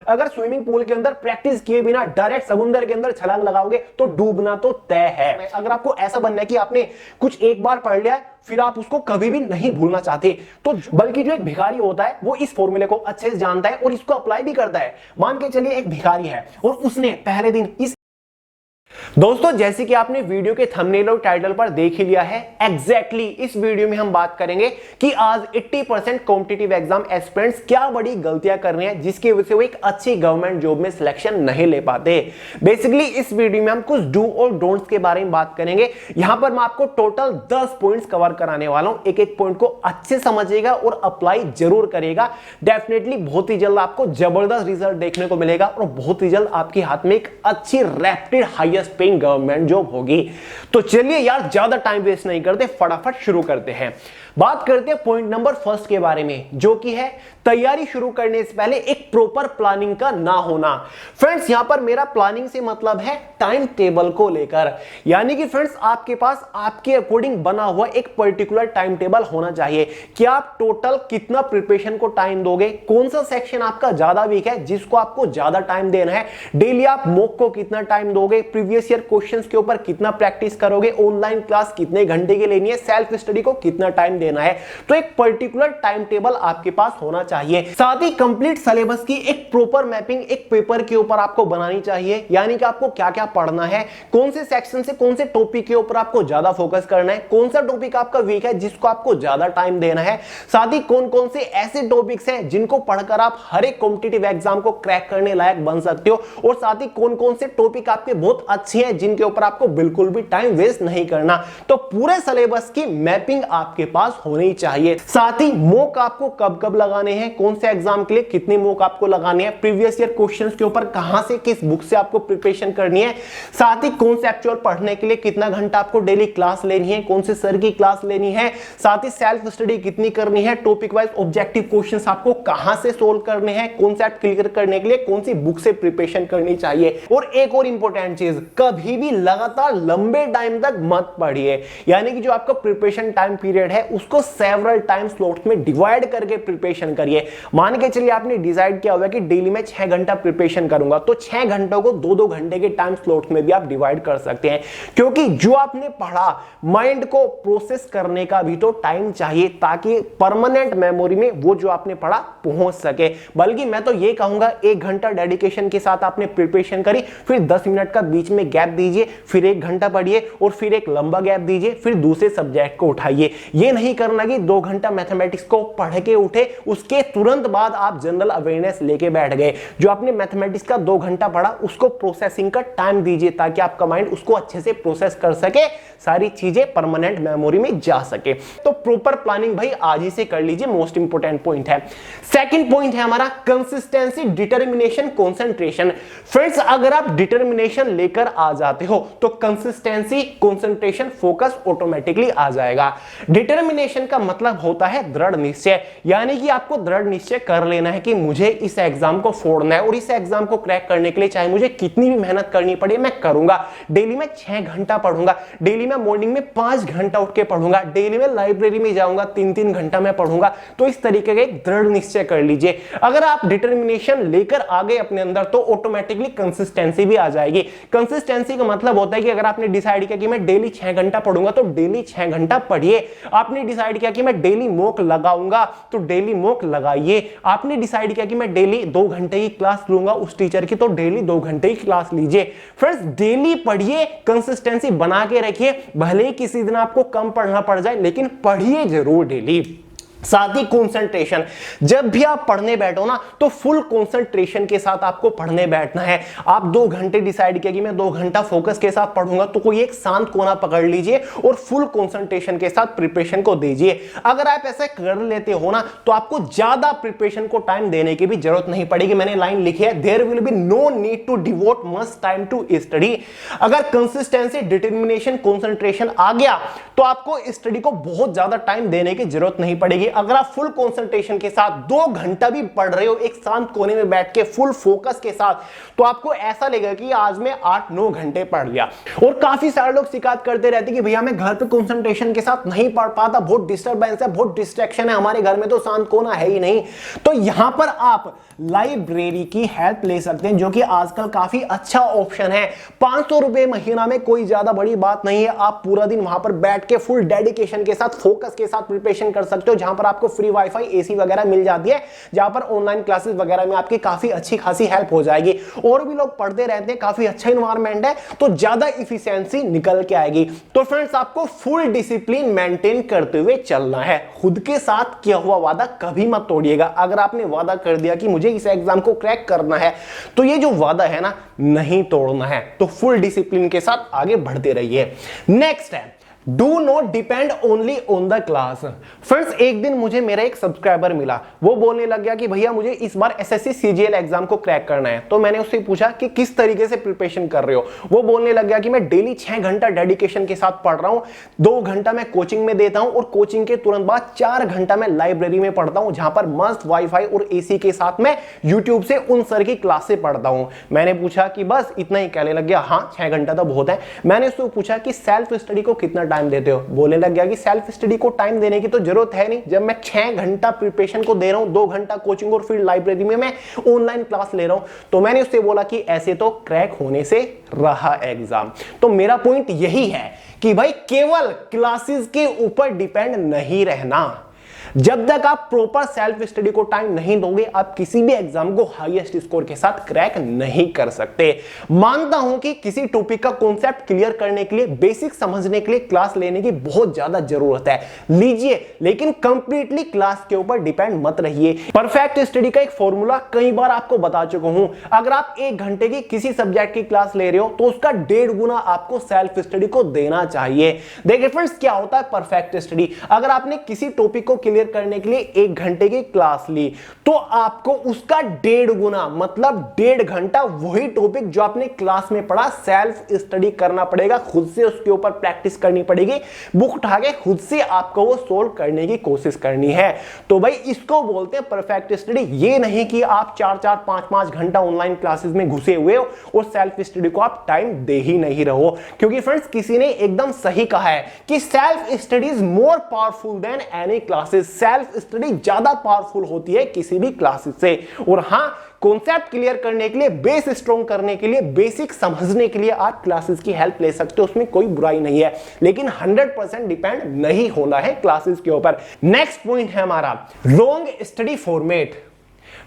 अगर swimming pool के अंदर प्रैक्टिस किए बिना डायरेक्ट समुद्र के अंदर छलांग लगाओगे तो डूबना तो तय है। अगर आपको ऐसा बनना है कि आपने कुछ एक बार पढ़ लिया फिर आप उसको कभी भी नहीं भूलना चाहते, तो बल्कि जो एक भिखारी होता है वो इस फॉर्मूले को अच्छे से जानता है और इसको अप्लाई भी करता है। मान के चलिए एक भिखारी है और उसने पहले दिन इस दोस्तों जैसे कि आपने वीडियो के थंबनेल और टाइटल पर देख ही लिया है, एग्जैक्टली इस वीडियो में हम बात करेंगे कि आज 80% कॉम्पिटिटिव एग्जाम एस्पिरेंट्स क्या बड़ी गलतियां कर रहे हैं जिसकी वजह से वो एक अच्छी गवर्नमेंट जॉब में सिलेक्शन नहीं ले पाते। बेसिकली इस वीडियो में हम कुछ डू और डोंट्स के बारे में बात करेंगे। यहां पर मैं आपको टोटल 10 पॉइंट्स कवर कराने वाला हूं। एक एक पॉइंट को अच्छे समझिएगा और अप्लाई जरूर करिएगा। डेफिनेटली बहुत ही जल्द आपको जबरदस्त रिजल्ट देखने को मिलेगा और बहुत ही जल्द आपके हाथ में एक अच्छी rapid highest paying government job होगी। तो चलिए यार ज्यादा टाइम वेस्ट नहीं करते, फटाफट शुरू करते हैं। बात करते हैं पॉइंट नंबर फर्स्ट के बारे में, जो कि है तैयारी शुरू करने से पहले एक प्रॉपर प्लानिंग का ना होना। फ्रेंड्स यहां पर मेरा प्लानिंग से मतलब है टाइम टेबल को लेकर, यानी कि फ्रेंड्स आपके पास आपके अकॉर्डिंग बना हुआ एक पर्टिकुलर टाइम टेबल होना चाहिए कि आप टोटल कितना प्रिपरेशन को टाइम दोगे, कौन सा सेक्शन आपका ज्यादा वीक है जिसको आपको ज्यादा टाइम देना है, डेली आप मॉक को कितना टाइम दोगे, प्रीवियस ईयर क्वेश्चंस के ऊपर कितना प्रैक्टिस करोगे, ऑनलाइन क्लास कितने घंटे की लेनी है, सेल्फ स्टडी को कितना टाइम देना है। तो एक पर्टिकुलर टाइम टेबल आपके पास होना चाहिए। साथ ही कंप्लीट सिलेबस की एक प्रॉपर मैपिंग एक पेपर के ऊपर आपको बनानी चाहिए, यानी कि आपको क्या क्या पढ़ना है, कौन से सेक्शन से कौन से टॉपिक के ऊपर आपको ज्यादा फोकस करना है, कौन सा टॉपिक आपका वीक है जिसको आपको ज्यादा टाइम देना है, साथ ही कौन कौन से ऐसे टॉपिक्स हैं जिनको पढ़कर आप हर एक कॉम्पिटिटिव एग्जाम को क्रैक करने लायक बन सकते हो, और साथ ही कौन कौन से टॉपिक आपके बहुत अच्छे हैं जिनके ऊपर आपको बिल्कुल भी टाइम वेस्ट नहीं करना। तो पूरे सिलेबस की मैपिंग आपके पास होनी चाहिए। साथ ही मॉक आपको कब कब लगाने हैं, कौन से एग्जाम के लिए कितने मॉक आपको लगाने हैं, प्रीवियस ईयर क्वेश्चंस के ऊपर कहां से किस बुक से आपको प्रिपरेशन करनी है, साथ ही कॉन्सेप्चुअल पढ़ने के लिए कितना घंटा आपको डेली क्लास लेनी है, कौन से सर की क्लास लेनी है, साथ ही सेल्फ स्टडी कितनी करनी है, टॉपिक वाइज ऑब्जेक्टिव क्वेश्चंस आपको कहां से सोल्व करने हैं, कॉन्सेप्ट क्लियर करने के लिए कौन सी बुक से प्रिपरेशन करनी चाहिए। और एक और इंपॉर्टेंट चीज, कभी भी लगातार लंबे टाइम तक मत पढ़िए, यानी कि जो आपका प्रिपरेशन टाइम पीरियड है उसको सेवरल टाइम स्लॉट्स में डिवाइड करके प्रिपरेशन करिए। मान के चलिए आपने डिसाइड किया हुआ कि डेली में 6 घंटा प्रिपरेशन करूंगा, तो 6 घंटों को 2-2 घंटे के टाइम स्लॉट्स में भी आप डिवाइड कर सकते हैं, क्योंकि जो आपने पढ़ा माइंड को प्रोसेस करने का भी तो टाइम चाहिए ताकि परमानेंट मेमोरी में वो जो आपने पढ़ा पहुंच सके। बल्कि मैं तो ये कहूंगा 1 घंटा डेडिकेशन के साथ आपने प्रिपरेशन करी, फिर 10 मिनट का बीच में गैप दीजिए, फिर 1 घंटा पढ़िए और फिर एक लंबा गैप दीजिए, फिर दूसरे सब्जेक्ट को उठाइए। ये नहीं करना कि 2 घंटा मैथमेटिक्स को पढ़ के उठे, उसके तुरंत बाद आप जनरल अवेयरनेस लेके बैठ गए। जो आपने मैथमेटिक्स का 2 घंटा पढ़ा उसको प्रोसेसिंग का टाइम दीजिए ताकि आपका माइंड उसको अच्छे से प्रोसेस कर सके, सारी चीजें परमानेंट मेमोरी में जा सके। तो प्रॉपर प्लानिंग भाई आज ही से कर लीजिए, मोस्ट इंपोर्टेंट पॉइंट है। सेकंड पॉइंट है हमारा कंसिस्टेंसी, डिटर्मिनेशन, कंसंट्रेशन। फ्रेंड्स अगर आप डिटर्मिनेशन लेकर आ जाते हो तो कंसिस्टेंसी, कंसंट्रेशन, फोकस ऑटोमेटिकली आ जाएगा। डिटर्मिनेशन का मतलब होता है दृढ़ निश्चय, यानी कि आपको दृढ़ निश्चय कर लेना है कि मुझे इस एग्जाम को फोड़ना है और इस एग्जाम को क्रैक करने के लिए चाहे मुझे कितनी भी मेहनत करनी पड़े मैं करूंगा। डेली में 6 घंटा पढ़ूंगा, डेली में मॉर्निंग में 5 घंटा उठ के पढ़ूंगा, डेली में लाइब्रेरी में जाऊंगा 3-3 घंटा मैं पढ़ूंगा। तो इस तरीके का एक दृढ़ निश्चय कर लीजिए। अगर आप डिटर्मिनेशन लेकर आ गए अपने अंदर तो ऑटोमेटिकली कंसिस्टेंसी भी आ जाएगी। कंसिस्टेंसी का मतलब होता है कि अगर आपने डिसाइड किया कि मैं डेली 6 घंटा पढ़ूंगा तो डेली 6 घंटा पढ़िए। आपने डिसाइड किया कि मैं डेली मॉक लगाऊंगा तो डेली मॉक लगाइए। आपने डिसाइड किया कि मैं डेली 2 घंटे की क्लास लूंगा उस टीचर की तो डेली 2 घंटे की क्लास लीजिए। फ्रेंड्स डेली पढ़िए, कंसिस्टेंसी बना के रखिए। भले ही किसी दिन आपको कम पढ़ना पड़ जाए लेकिन पढ़िए जरूर डेली। साथ ही कंसंट्रेशन, जब भी आप पढ़ने बैठो ना तो फुल कंसंट्रेशन के साथ आपको पढ़ने बैठना है। आप 2 घंटे डिसाइड किया कि मैं 2 घंटा फोकस के साथ पढ़ूंगा तो कोई एक शांत कोना पकड़ लीजिए और फुल कंसंट्रेशन के साथ प्रिपरेशन को दीजिए। अगर आप ऐसा कर लेते हो ना तो आपको ज्यादा प्रिपरेशन को टाइम देने की भी जरूरत नहीं पड़ेगी। मैंने लाइन लिखी है, there will be no need to devote much time to study. अगर कंसिस्टेंसी, डिटर्मिनेशन, कंसंट्रेशन आ गया तो आपको स्टडी को बहुत ज्यादा टाइम देने की जरूरत नहीं पड़ेगी। अगर आप फुल कंसंट्रेशन के साथ 2 घंटा भी पढ़ रहे हो एक शांत कोने में बैठ के फुल फोकस के साथ, तो आपको ऐसा लगेगा कि आज मैं 8-9 घंटे पढ़ लिया। और काफी सारे लोग शिकायत करते रहते कि भैया मैं घर पे कंसंट्रेशन के साथ नहीं पढ़ पाता, बहुत डिस्टर्बेंस है, बहुत डिस्ट्रैक्शन है, हमारे घर में तो शांत कोना है ही नहीं। तो यहां पर आप लाइब्रेरी की हेल्प ले सकते हैं, जो कि आजकल काफी अच्छा ऑप्शन है। 500 रुपए महीना में कोई ज्यादा बड़ी बात नहीं है। आप पूरा दिन वहां पर बैठ के फुल डेडिकेशन के साथ, फोकस के साथ प्रिपरेशन कर सकते हो, जहां पर आपको फ्री वाईफाई, एसी वगैरह मिल जाती है, जहां पर ऑनलाइन क्लासेस वगैरह में आपकी काफी अच्छी खासी हेल्प हो जाएगी। और भी लोग पढ़ते रहते हैं, काफी अच्छा इन्वायरमेंट है, तो ज्यादा इफिशियंसी निकल के आएगी। तो फ्रेंड्स, आपको फुल डिसिप्लिन मेंटेन करते हुए चलना है। खुद के साथ किया हुआ वादा कभी मत तोड़िएगा। अगर आपने वादा कर दिया कि मुझे इस एग्जाम को क्रैक करना है, तो ये जो वादा है ना, नहीं तोड़ना है। तो फुल डिसिप्लिन के साथ आगे बढ़ते रहिए। नेक्स्ट है, do not depend only on the class. Friends, एक दिन मुझे मेरा एक सब्सक्राइबर मिला, वो बोलने लग गया कि भैया मुझे इस बार एसएससी सीजीएल एग्जाम को क्रैक करना है। तो मैंने उससे पूछा कि किस तरीके से प्रिपरेशन कर रहे हो। वो बोलने लग गया कि मैं डेली 6 घंटा डेडिकेशन के साथ पढ़ रहा हूं, 2 घंटा मैं कोचिंग में देता हूं, और कोचिंग के तुरंत बाद 4 घंटा मैं लाइब्रेरी में पढ़ता हूं, जहां पर मस्त वाईफाई और एसी के साथ मैं यूट्यूब से उन सर की क्लास से पढ़ता हूं। मैंने पूछा कि बस इतना ही, कहने लग गया हाँ 6 घंटा तो बहुत है। मैंने उससे पूछा कि सेल्फ स्टडी को कितना टाइम देते हो। बोलने लग गया कि सेल्फ स्टडी को टाइम देने की तो जरूरत है नहीं, जब मैं 6 घंटा प्रिपरेशन को दे रहा हूं, 2 घंटा कोचिंग और फिर लाइब्रेरी में मैं ऑनलाइन क्लास ले रहा हूं। तो मैंने उससे बोला कि ऐसे तो क्रैक होने से रहा एग्जाम। तो मेरा पॉइंट यही है कि भाई केवल क्लासेस के ऊपर डिपेंड नहीं रहना। जब तक आप प्रॉपर सेल्फ स्टडी को टाइम नहीं दोगे, आप किसी भी एग्जाम को हाईएस्ट स्कोर के साथ क्रैक नहीं कर सकते। मानता हूं कि किसी टॉपिक का कॉन्सेप्ट क्लियर करने के लिए, बेसिक समझने के लिए क्लास लेने की बहुत ज्यादा जरूरत है, लीजिए, लेकिन कंप्लीटली क्लास के ऊपर डिपेंड मत रहिए। परफेक्ट स्टडी का एक फॉर्मूला कई बार आपको बता चुका हूं। अगर आप 1 घंटे की किसी सब्जेक्ट की क्लास ले रहे हो, तो उसका 1.5 गुना आपको सेल्फ स्टडी को देना चाहिए। देखिए फ्रेंड्स, क्या होता है परफेक्ट स्टडी। अगर आपने किसी टॉपिक को क्लियर करने के लिए 1 घंटे की क्लास ली, तो आपको उसका 1.5 गुना, मतलब 1.5 घंटा वही टॉपिक जो आपने क्लास में पढ़ा, सेल्फ स्टडी करना पड़ेगा। खुद से उसके ऊपर प्रैक्टिस करनी पड़ेगी, बुक उठा के खुद से आपको वो सोल्व करने की कोशिश करनी है। तो भाई इसको बोलते हैं परफेक्ट स्टडी। ये नहीं कि आप 4-4, 5-5 घंटा ऑनलाइन क्लासेस में घुसे हुए हो और सेल्फ स्टडी को आप टाइम दे ही नहीं रहो। क्योंकि फ्रेंड्स, किसी ने एकदम सही कहा है कि self study is more powerful than any classes. Self study ज्यादा पावरफुल होती है किसी भी क्लासेस से। और हां, कॉन्सेप्ट क्लियर करने के लिए, बेस स्ट्रॉन्ग करने के लिए, बेसिक समझने के लिए आप क्लासेस की हेल्प ले सकते हो, उसमें कोई बुराई नहीं है, लेकिन 100% डिपेंड नहीं होना है क्लासेस के ऊपर। नेक्स्ट पॉइंट है हमारा रॉन्ग स्टडी फॉर्मेट।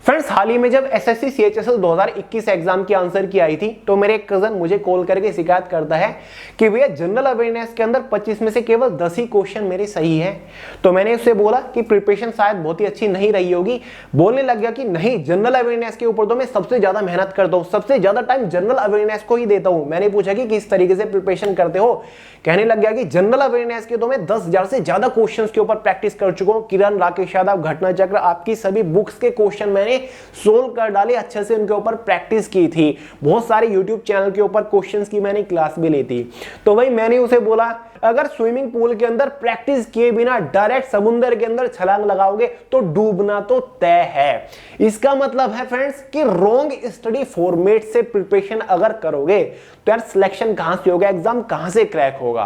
फ्रेंड्स, हाल ही में जब एसएससी सीएचएसएल 2021 एग्जाम की आंसर की आई थी, तो मेरे एक कजन मुझे कॉल करके शिकायत करता है कि भैया जनरल अवेयरनेस के अंदर 25 में से केवल 10 ही क्वेश्चन मेरे सही हैं। तो मैंने उससे बोला कि प्रिपरेशन शायद बहुत ही अच्छी नहीं रही होगी। बोलने लग गया कि नहीं, जनरल अवेयरनेस के ऊपर तो मैं सबसे ज्यादा मेहनत करता हूँ, सबसे ज्यादा टाइम जनरल अवेयरनेस को ही देता हूँ। मैंने पूछा कि किस तरीके से प्रिपरेशन करते हो। कहने लग गया कि जनरल अवेयरनेस के तो मैं 10,000 से ज्यादा क्वेश्चन के ऊपर प्रैक्टिस कर चुका हूँ। किरण, राकेश यादव, घटना चक्र, आपकी सभी बुक्स के क्वेश्चन मैंने सोल्व कर डाले, अच्छे से उनके ऊपर प्रैक्टिस की थी। बहुत सारे यूट्यूब चैनल के ऊपर क्वेश्चंस की मैंने क्लास भी ली थी। तो भाई मैंने उसे बोला, अगर स्विमिंग पूल के अंदर प्रैक्टिस किए बिना डायरेक्ट समुद्र के अंदर छलांग लगाओगे तो डूबना तो तय है। इसका मतलब है फ्रेंड्स कि रॉन्ग स्टडी फॉर्मेट से प्रिपरेशन अगर करोगे तो यार सिलेक्शन कहां से होगा, एग्जाम कहां से क्रैक होगा।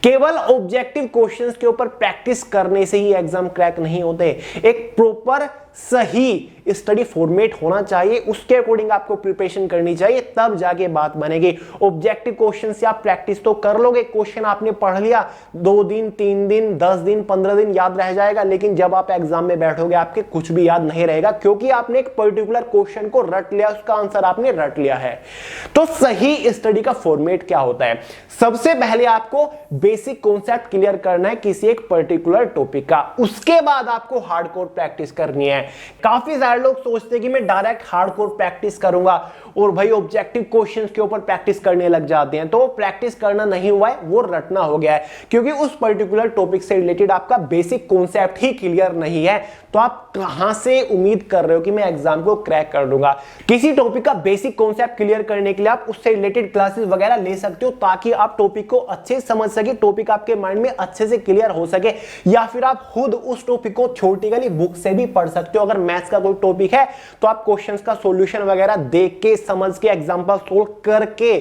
केवल ऑब्जेक्टिव क्वेश्चंस के ऊपर प्रैक्टिस करने से ही एग्जाम क्रैक नहीं होते। एक प्रॉपर सही स्टडी फॉर्मेट होना चाहिए, उसके अकॉर्डिंग आपको प्रिपरेशन करनी चाहिए, तब जाके बात बनेगी। ऑब्जेक्टिव क्वेश्चन से आप प्रैक्टिस तो कर लोगे, क्वेश्चन आपने पढ़ लिया, 2 दिन, 3 दिन, 10 दिन, 15 दिन याद रह जाएगा, लेकिन जब आप एग्जाम में बैठोगे आपके कुछ भी याद नहीं रहेगा, क्योंकि आपने एक पर्टिकुलर क्वेश्चन को रट लिया, उसका आंसर आपने रट लिया है। तो सही स्टडी का फॉर्मेट क्या होता है? सबसे पहले आपको बेसिक कॉन्सेप्ट क्लियर करना है किसी एक पर्टिकुलर टॉपिक का, उसके बाद आपको हार्डकोर प्रैक्टिस करनी है। काफी सारे लोग सोचते हैं कि मैं डायरेक्ट हार्डकोर प्रैक्टिस करूंगा और भाई ऑब्जेक्टिव क्वेश्चंस के ऊपर प्रैक्टिस करने लग जाते हैं, तो प्रैक्टिस करना नहीं हुआ है, वो रटना हो गया है, क्योंकि उस पर्टिकुलर टॉपिक से रिलेटेड आपका बेसिक कॉन्सेप्ट ही क्लियर नहीं है। तो आप कहां से उम्मीद कर रहे हो कि मैं एग्जाम को क्रैक कर दूंगा? किसी टॉपिक का बेसिक कॉन्सेप्ट क्लियर करने के लिए आप उससे रिलेटेड क्लासेस वगैरह ले सकते हो, ताकि आप टॉपिक को अच्छे से समझ सके, टॉपिक आपके माइंड में अच्छे से क्लियर हो सके। या फिर आप खुद उस टॉपिक को छोटी वाली बुक से भी पढ़ सकते हो। अगर मैथ्स का कोई टॉपिक है तो आप क्वेश्चंस का सॉल्यूशन वगैरह देख के, समझ के, एग्जांपल सोल्व करके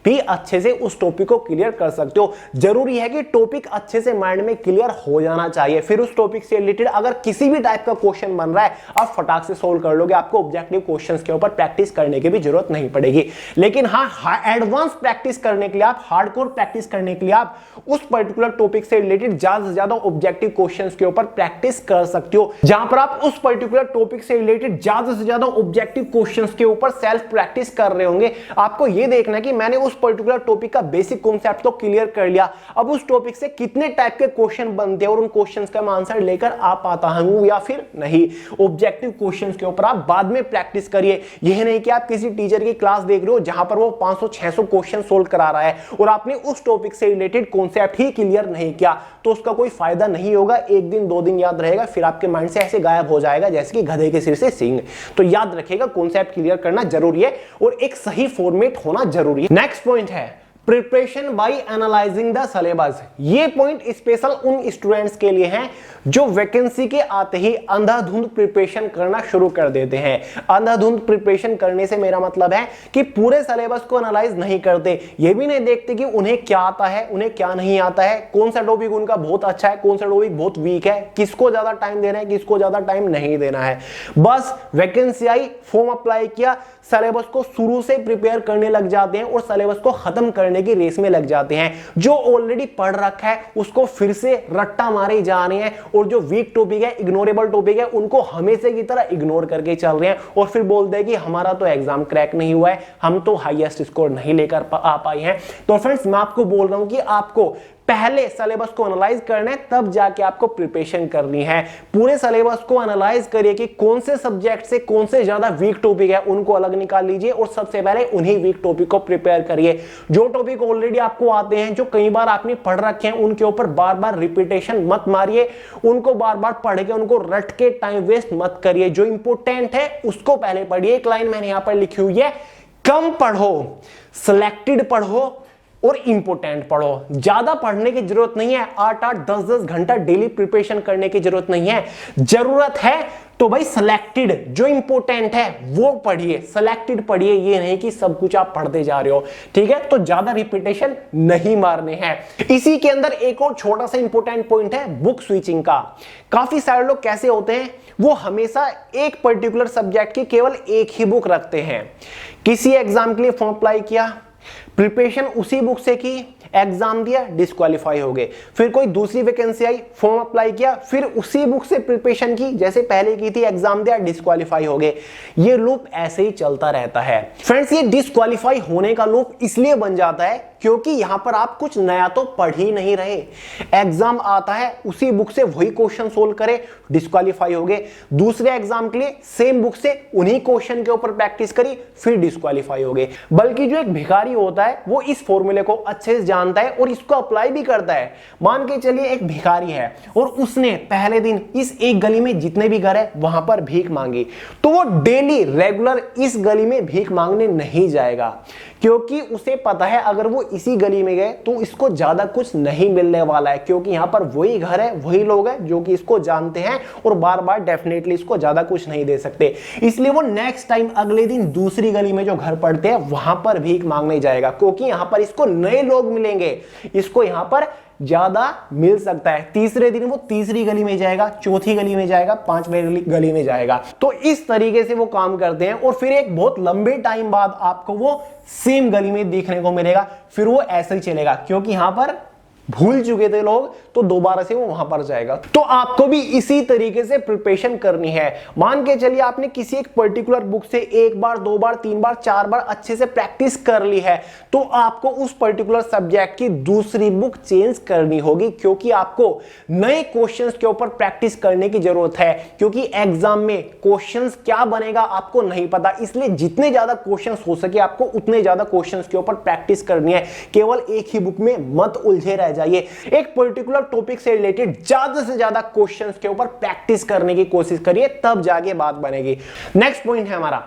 भी अच्छे से उस टॉपिक को क्लियर कर सकते हो। जरूरी है कि टॉपिक अच्छे से माइंड में क्लियर हो जाना चाहिए, फिर उस टॉपिक से रिलेटेड अगर किसी भी टाइप का क्वेश्चन बन रहा है आप फटाक से सोल्व कर लोगे, आपको ऑब्जेक्टिव क्वेश्चंस के ऊपर प्रैक्टिस करने की भी जरूरत नहीं पड़ेगी। लेकिन हाँ, एडवांस प्रैक्टिस करने के लिए, आप हार्डकोर प्रैक्टिस करने के लिए आप उस पर्टिकुलर टॉपिक से रिलेटेड ज्यादा से ज्यादा ऑब्जेक्टिव क्वेश्चंस के ऊपर प्रैक्टिस कर सकते हो। जहां पर आप उस पर्टिकुलर टॉपिक से रिलेटेड ज्यादा से ज्यादा ऑब्जेक्टिव क्वेश्चंस के ऊपर सेल्फ प्रैक्टिस कर रहे होंगे, आपको यह देखना है कि मैंने उस पर्टिकुलर टॉपिक का बेसिक कॉन्सेप्ट तो क्लियर कर लिया, अब उस टॉपिक से कितने टाइप के क्वेश्चन बनते हैं और उन क्वेश्चंस का मैं आंसर लेकर आ पाता हूं या फिर नहीं। ऑब्जेक्टिव क्वेश्चंस के ऊपर आप बाद में प्रैक्टिस करिए। यह नहीं कि आप किसी टीचर की क्लास देख रहे हो जहां पर वो 500-600 क्वेश्चन सोल्व करा रहा है और आपने उस टॉपिक से रिलेटेड कॉन्सेप्ट ही क्लियर नहीं किया, तो उसका कोई फायदा नहीं होगा। एक दिन 2 दिन याद रहेगा, फिर आपके माइंड से ऐसे गायब हो जाएगा जैसे कि गधे के सिर से सींग। तो याद रखिएगा, कॉन्सेप्ट क्लियर करना जरूरी है और एक सही फॉर्मेट होना जरूरी है। नेक्स्ट पॉइंट है preparation bye analysing the syllabus. ये पॉइंट स्पेशल उन स्टूडेंट्स के लिए हैं जो वैकेंसी के आते ही अंधाधुंध प्रिपरेशन करना शुरू कर देते हैं। अंधाधुंध प्रिपरेशन करने से मेरा मतलब है कि पूरे सिलेबस को एनालाइज नहीं करते, ये भी नहीं देखते कि उन्हें क्या आता है, उन्हें क्या नहीं आता है, कौन सा टॉपिक उनका बहुत अच्छा है, कौन सा टॉपिक बहुत वीक है, किसको ज्यादा टाइम देना है, किसको ज्यादा टाइम नहीं देना है। बस वैकेंसी आई, फॉर्म अप्लाई किया, सिलेबस को शुरू से प्रिपेयर करने लग जाते हैं और सिलेबस को खत्म करने की रेस में लग जाते हैं। जो ऑलरेडी पढ़ रखा है उसको फिर से रट्टा मारे जा रहे हैं और जो वीक टॉपिक है, इग्नोरेबल टॉपिक है, उनको हमेशा की तरह इग्नोर करके चल रहे हैं और फिर बोलते हैं कि हमारा तो एग्जाम क्रैक नहीं हुआ है, हम तो हाईएस्ट स्कोर नहीं लेकर आ पाए हैं। तो फ्रेंड्स, मैं आपको बोल रहा हूं कि आपको पहले सिलेबस को एनालाइज करना है, तब जाके आपको प्रिपरेशन करनी है। पूरे सिलेबस को एनालाइज करिए कि कौन से सब्जेक्ट से कौन से ज्यादा वीक टॉपिक है, उनको अलग निकाल लीजिए और सबसे पहले उन्हीं वीक टॉपिक को प्रिपेयर करिए। जो टॉपिक ऑलरेडी आपको आते हैं, जो कई बार आपने पढ़ रखे हैं, उनके ऊपर बार बार रिपीटेशन मत मारिए, उनको बार बार पढ़ के उनको रट के टाइम वेस्ट मत करिए। जो इंपॉर्टेंट है उसको पहले पढ़िए। एक लाइन मैंने यहां पर लिखी हुई है, कम पढ़ो, सिलेक्टेड पढ़ो और इंपोर्टेंट पढ़ो। ज्यादा पढ़ने की जरूरत नहीं है, 8-8, 10-10 घंटा डेली प्रिपरेशन करने की जरूरत नहीं है। जरूरत है तो भाई सिलेक्टेड, जो इंपोर्टेंट है वो पढ़िए, सिलेक्टेड पढ़िए, ये नहीं कि सब कुछ आप पढ़ते जा रहे हो, ठीक है। तो ज्यादा रिपीटेशन नहीं मारने हैं। इसी के अंदर एक और छोटा सा इंपोर्टेंट पॉइंट है बुक स्विचिंग का। काफी सारे लोग कैसे होते हैं, वो हमेशा एक पर्टिकुलर सब्जेक्ट की केवल एक ही बुक रखते हैं। किसी एग्जाम के लिए फॉर्म अप्लाई किया, प्रिपरेशन उसी बुक से की, एग्जाम दिया, डिस्क्वालीफाई हो गए। फिर कोई दूसरी वैकेंसी आई, फॉर्म अप्लाई किया, फिर उसी बुक से प्रिपरेशन की जैसे पहले की थी, एग्जाम दिया, डिस्क्वालीफाई हो गए। ये लूप ऐसे ही चलता रहता है। फ्रेंड्स, ये डिस्क्वालीफाई होने का लूप इसलिए बन जाता है क्योंकि यहां पर आप कुछ नया तो पढ़ ही नहीं रहे। एग्जाम आता है, उसी बुक से वही क्वेश्चन सोल्व करे, डिस्क्वालीफाई हो गए। दूसरे एग्जाम के लिए सेम बुक से उन्हीं क्वेश्चन के ऊपर प्रैक्टिस करी, फिर डिस्क्वालीफाई हो गए। बल्कि जो एक भिखारी होता है वो इस फॉर्मूले को अच्छे से जानता है और इसको अप्लाई भी करता है। मान के चलिए एक भिखारी है और उसने पहले दिन इस एक गली में जितने भी घर है वहां पर भीख मांगी, तो वो डेली रेगुलर इस गली में भीख मांगने नहीं जाएगा, क्योंकि उसे पता है अगर वो इसी गली में गए तो इसको ज्यादा कुछ नहीं मिलने वाला है, क्योंकि यहां पर वही घर है, वही लोग हैं जो कि इसको जानते हैं और बार बार डेफिनेटली इसको ज्यादा कुछ नहीं दे सकते। इसलिए वो नेक्स्ट टाइम अगले दिन दूसरी गली में जो घर पड़ते हैं वहां पर भीख मांगने जाएगा, क्योंकि यहां पर इसको नए लोग मिलेंगे, इसको यहां पर ज्यादा मिल सकता है। तीसरे दिन वो तीसरी गली में जाएगा, चौथी गली में जाएगा, पांचवी गली में जाएगा। तो इस तरीके से वो काम करते हैं और फिर एक बहुत लंबे टाइम बाद आपको वो सेम गली में देखने को मिलेगा। फिर वो ऐसे ही चलेगा, क्योंकि यहां पर भूल चुके थे लोग, तो दोबारा से वो वहां पर जाएगा। तो आपको भी इसी तरीके से प्रिपरेशन करनी है। मान के चलिए आपने किसी एक पर्टिकुलर बुक से एक बार, दो बार, तीन बार, चार बार अच्छे से प्रैक्टिस कर ली है, तो आपको उस पर्टिकुलर सब्जेक्ट की दूसरी बुक चेंज करनी होगी, क्योंकि आपको नए क्वेश्चंस के ऊपर प्रैक्टिस करने की जरूरत है। क्योंकि एग्जाम में क्वेश्चंस क्या बनेगा आपको नहीं पता, इसलिए जितने ज्यादा क्वेश्चंस हो सके आपको उतने ज्यादा क्वेश्चंस के ऊपर प्रैक्टिस करनी है। केवल एक ही बुक में मत उलझे रह जाइए, एक पर्टिकुलर टॉपिक से रिलेटेड ज्यादा से ज्यादा क्वेश्चंस के ऊपर प्रैक्टिस करने की कोशिश करिए, तब जाके बात बनेगी। नेक्स्ट पॉइंट है हमारा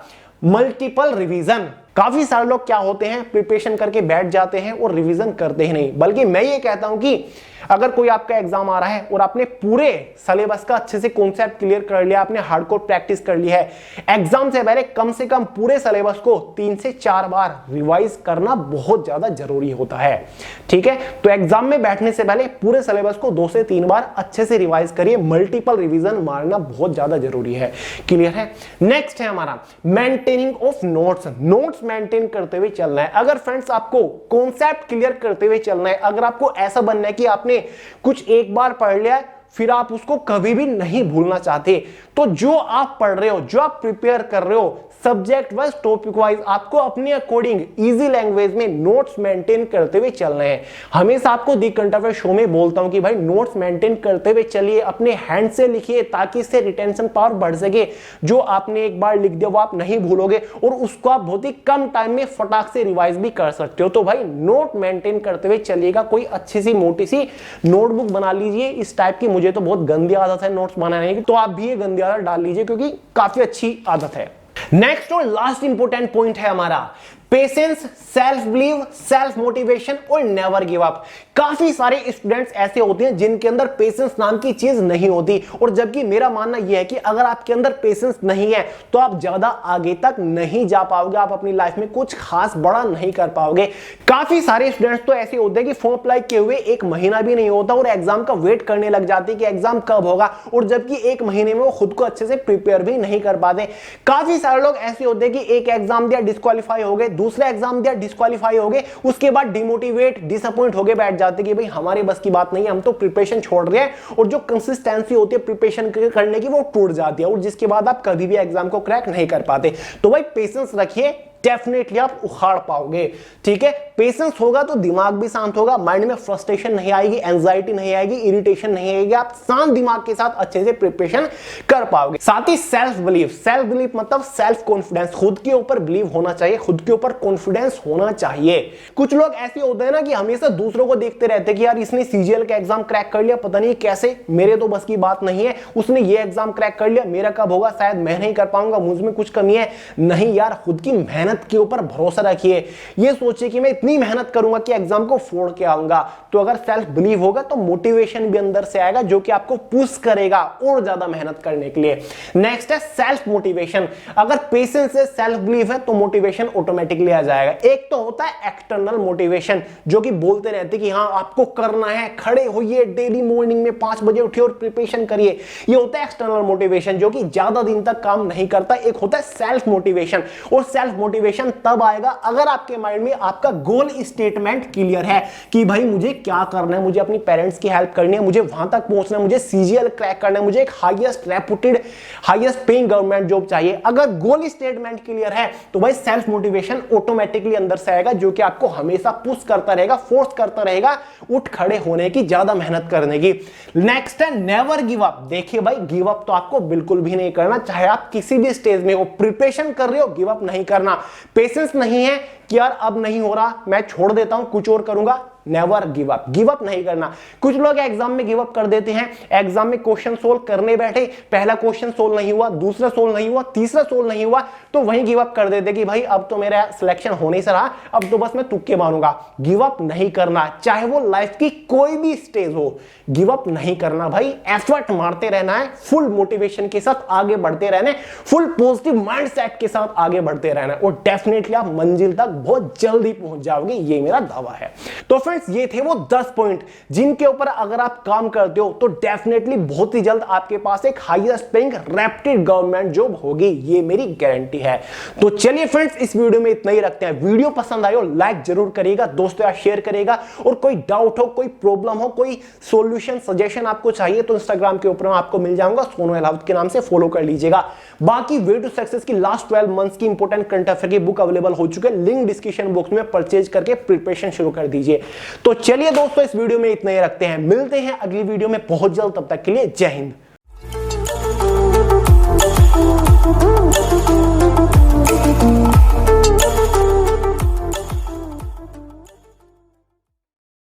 मल्टीपल रिवीजन। काफी सारे लोग क्या होते हैं, प्रिपरेशन करके बैठ जाते हैं और रिवीजन करते ही नहीं। बल्कि मैं ये कहता हूं कि अगर कोई आपका एग्जाम आ रहा है और आपने पूरे सिलेबस का अच्छे से कॉन्सेप्ट क्लियर कर लिया, आपने हार्डकोर प्रैक्टिस कर ली है, एग्जाम से पहले कम से कम पूरे सिलेबस को 3 से 4 बार रिवाइज करना बहुत ज्यादा जरूरी होता है। ठीक है, तो एग्जाम में बैठने से पहले पूरे सिलेबस को 2 से 3 बार अच्छे से रिवाइज करिए। मल्टीपल रिवीजन मारना बहुत ज्यादा जरूरी है। क्लियर है। नेक्स्ट है हमारा maintaining of notes. Notes maintain करते हुए चलना है। अगर फ्रेंड्स आपको कॉन्सेप्ट क्लियर करते हुए चलना है, अगर आपको ऐसा बनना है कि आपने कुछ एक बार पढ़ लिया फिर आप उसको कभी भी नहीं भूलना चाहते, तो जो आप पढ़ रहे हो, जो आप प्रिपेयर कर रहे हो, सब्जेक्ट वाइज, टॉपिक वाइज, आपको अपने अकॉर्डिंग इजी लैंग्वेज में नोट्स मेंटेन करते हुए चलना है। हमेशा आपको दी करंट अफेयर शो में बोलता हूं कि भाई नोट्स मेंटेन करते हुए चलिए, अपने हैंड से लिखिए ताकि इससे रिटेंशन पावर बढ़ सके। जो आपने एक बार लिख दिया वो आप नहीं भूलोगे और उसको आप बहुत ही कम टाइम में फटाक से रिवाइज भी कर सकते हो। तो भाई नोट मेंटेन करते हुए चलिएगा। कोई अच्छी सी मोटी सी नोटबुक बना लीजिए इस टाइप की। मुझे तो बहुत गंदी आदत है नोट्स बनाने की, तो आप भी ये गंदी आदत डाल लीजिए क्योंकि काफी अच्छी आदत है। नेक्स्ट और लास्ट इंपॉर्टेंट पॉइंट है हमारा patience, self believe, self motivation और नेवर गिव अप। काफी सारे स्टूडेंट्स ऐसे होते हैं जिनके अंदर पेशेंस नाम की चीज नहीं होती, और जबकि मेरा मानना यह है कि अगर आपके अंदर पेशेंस नहीं है तो आप ज्यादा आगे तक नहीं जा पाओगे, आप अपनी लाइफ में कुछ खास बड़ा नहीं कर पाओगे। काफी सारे स्टूडेंट्स तो ऐसे होते हैं कि फॉर्म अप्लाई किए हुए 1 महीना भी नहीं होता और एग्जाम का वेट करने लग जाते हैं कि एग्जाम कब होगा, और जबकि 1 महीने में वो खुद को अच्छे से प्रिपेयर भी नहीं कर पाते। काफी सारे लोग ऐसे होते हैं कि एक एग्जाम दिया डिस्क्वालीफाई हो गए, दूसरा एग्जाम दिया डिस्क्वालीफाई हो गए, उसके बाद डिमोटिवेट, डिसअपॉइंट हो गए बैठ जाते कि भाई हमारे बस की बात नहीं है, हम तो प्रिपरेशन छोड़ रहे हैं, और जो कंसिस्टेंसी होती है प्रिपरेशन करने की वो टूट जाती है, और जिसके बाद आप कभी भी एग्जाम को क्रैक नहीं कर पाते। तो भाई पेशेंस रखिए, डेफिनेटली आप उखाड़ पाओगे। ठीक है, पेशेंस होगा तो दिमाग भी शांत होगा, माइंड में फ्रस्ट्रेशन नहीं आएगी, एंजाइटी नहीं आएगी, इरिटेशन नहीं आएगी, आप शांत दिमाग के साथ अच्छे से प्रिपरेशन कर पाओगे। साथ ही सेल्फ बिलीफ, सेल्फ बिलीफ मतलब सेल्फ कॉन्फिडेंस, खुद के ऊपर बिलीव होना चाहिए, खुद के ऊपर कॉन्फिडेंस होना चाहिए। कुछ लोग ऐसे होते हैं ना कि हमेशा दूसरों को देखते रहते हैं कि यार इसने सीजीएल का एग्जाम क्रैक कर लिया, पता नहीं कैसे, मेरे तो बस की बात नहीं है, उसने ये एग्जाम क्रैक कर लिया, मेरा कब होगा, शायद मैं नहीं कर पाऊंगा, मुझ में कुछ कमी है। नहीं यार, खुद की मेहनत के ऊपर भरोसा रखिए। ये सोचिए कि मैं इतनी मेहनत करूंगा कि एग्जाम को फोड़ के आऊंगा। तो अगर सेल्फ बिलीव होगा तो मोटिवेशन भी अंदर से आएगा जो कि आपको पुश करेगा और ज्यादा मेहनत करने के लिए। नेक्स्ट है सेल्फ मोटिवेशन। अगर पेशेंस है, सेल्फ बिलीव है, तो मोटिवेशन ऑटोमेटिकली आ जाएगा। एक तो होता है एक्सटर्नल मोटिवेशन, जो कि बोलते रहते कि हाँ आपको करना है, खड़े होइए, डेली मॉर्निंग में 5 बजे उठिए और प्रिपरेशन करिए। ये होता है एक्सटर्नल मोटिवेशन जो कि ज्यादा दिन तक काम नहीं करता। एक होता है सेल्फ मोटिवेशन, और सेल्फ मोटिवेशन तब आएगा अगर आपके माइंड में आपका गोल स्टेटमेंट क्लियर है कि भाई मुझे क्या करना है, मुझे अपनी पेरेंट्स की हेल्प करनी है, मुझे वहां तक पहुंचना है, मुझे सीजीएल क्रैक करना है, मुझे एक highest reputed, highest paying government job चाहिए। अगर गोल स्टेटमेंट क्लियर है तो भाई सेल्फ मोटिवेशन ऑटोमेटिकली अंदर से आएगा, जो कि आपको हमेशा पुश करता रहेगा, फोर्स करता रहेगा उठ खड़े होने की, ज्यादा मेहनत करने की। नेक्स्ट है नेवर गिव अप। देखिए भाई, गिव अप तो आपको बिल्कुल भी नहीं करना, चाहे आप किसी भी स्टेज में हो, प्रिपरेशन कर रहे हो, गिव अप नहीं करना। पेशेंस नहीं है कि यार अब नहीं हो रहा, मैं छोड़ देता हूं, कुछ और करूंगा, never give up, give up नहीं करना। कुछ लोग एग्जाम में गिव अप कर देते हैं, एग्जाम में क्वेश्चन सोल्व करने बैठे, पहला क्वेश्चन सोल्व नहीं हुआ, दूसरा सोल्व नहीं हुआ, तीसरा सोल्व नहीं हुआ, तो वहीं गिव अप कर देते कि भाई अब तो मेरा सिलेक्शन हो नहीं रहा, अब तो बस मैं तुक्के मारूंगा। गिव अप नहीं करना, चाहे वो लाइफ की कोई भी स्टेज हो, गिव अप नहीं करना भाई, एफर्ट मारते रहना है, फुल मोटिवेशन के साथ आगे बढ़ते रहना है, फुल पॉजिटिव माइंडसेट के साथ आगे बढ़ते रहना है, और डेफिनेटली आप मंजिल तक बहुत जल्दी पहुंच जाओगे, ये मेरा दावा है। तो फ्रेंड्स फ्रेंड्स ये थे वो 10 पॉइंट जिनके ऊपर अगर आप काम करते हो तो डेफिनेटली बहुत ही जल्द आपके पास एक highest paying reputed government job होगी, ये मेरी गारंटी है। तो चलिए फ्रेंड्स इस वीडियो में इतना ही रखते हैं। वीडियो पसंद आए हो लाइक जरूर करिएगा, दोस्तों या शेयर करिएगा, और कोई डाउट हो, कोई प्रॉब्लम हो, कोई सॉल्यूशन सजेशन आपको चाहिए तो इंस्टाग्राम के ऊपर आपको मिल जाऊंगा, सोनू अहलावत के नाम से फॉलो कर लीजिएगा। बाकी वे टू सक्सेस की लास्ट 12 मंथ्स की इंपॉर्टेंट करंट अफेयर की बुक अवेलेबल हो चुके हैं, लिंक डिस्क्रिप्शन बॉक्स में परचेज करके प्रिपरेशन शुरू कर दीजिए। तो चलिए दोस्तों इस वीडियो में इतना ही रखते हैं, मिलते हैं अगली वीडियो में बहुत जल्द, तब तक के लिए जय हिंद।